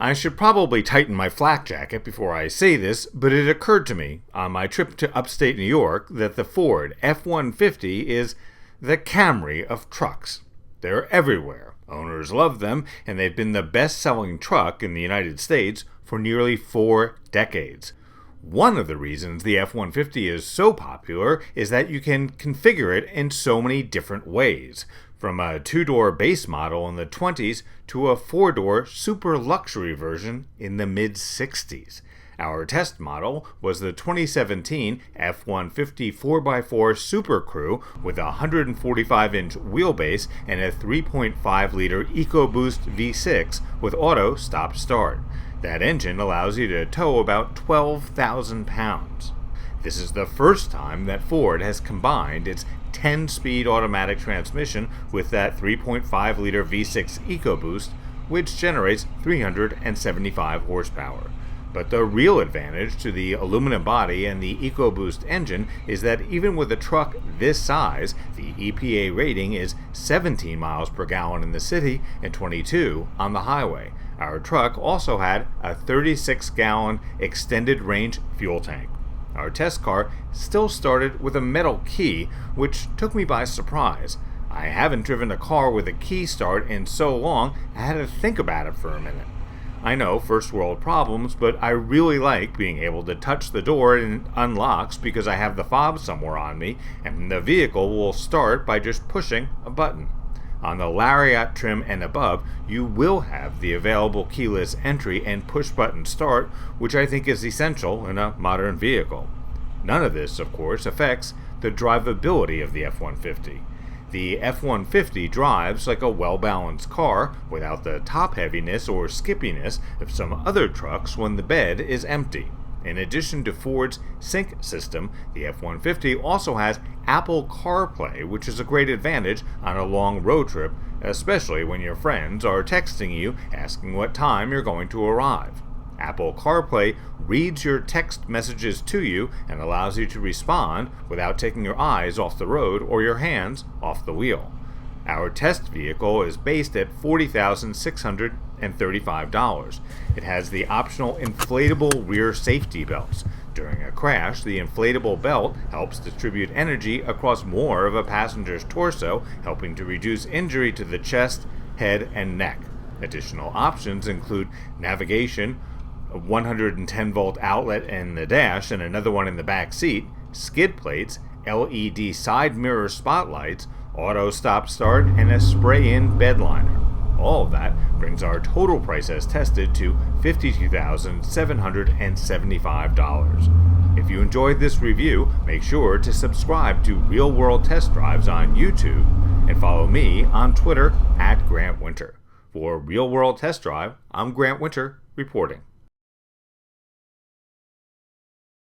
I should probably tighten my flak jacket before I say this, but it occurred to me on my trip to upstate New York that the Ford F-150 is the Camry of trucks. They're everywhere. Owners love them, and they've been the best-selling truck in the United States for nearly 4 decades. One of the reasons the F-150 is so popular is that you can configure it in so many different ways, from a 2-door base model in the 20s to a 4-door super luxury version in the mid-60s. Our test model was the 2017 F-150 4x4 Supercrew with a 145-inch wheelbase and a 3.5-liter Ecoboost V6 with auto stop-start. That engine allows you to tow about 12,000 pounds. This is the first time that Ford has combined its 10-speed automatic transmission with that 3.5-liter V6 Ecoboost, which generates 375 horsepower. But the real advantage to the aluminum body and the Ecoboost engine is that even with a truck this size, the EPA rating is 17 miles per gallon in the city and 22 on the highway. Our truck also had a 36-gallon extended range fuel tank. Our test car still started with a metal key, which took me by surprise. I haven't driven a car with a key start in so long, I had to think about it for a minute. I know, first world problems, but I really like being able to touch the door and it unlocks because I have the fob somewhere on me, and the vehicle will start by just pushing a button. On the Lariat trim and above, you will have the available keyless entry and push-button start, which I think is essential in a modern vehicle. None of this, of course, affects the drivability of the F-150. The F-150 drives like a well-balanced car without the top heaviness or skippiness of some other trucks when the bed is empty. In addition to Ford's sync system, the F-150 also has Apple CarPlay, which is a great advantage on a long road trip, especially when your friends are texting you asking what time you're going to arrive. Apple CarPlay reads your text messages to you and allows you to respond without taking your eyes off the road or your hands off the wheel. Our test vehicle is based at $40,635. It has the optional inflatable rear safety belts. During a crash, the inflatable belt helps distribute energy across more of a passenger's torso, helping to reduce injury to the chest, head, and neck. Additional options include navigation, a 110-volt outlet in the dash and another one in the back seat, skid plates, LED side mirror spotlights, auto stop-start, and a spray-in bed liner. All of that brings our total price as tested to $52,775. If you enjoyed this review, make sure to subscribe to Real World Test Drives on YouTube and follow me on Twitter @GrantWinter. For Real World Test Drive, I'm Grant Winter reporting.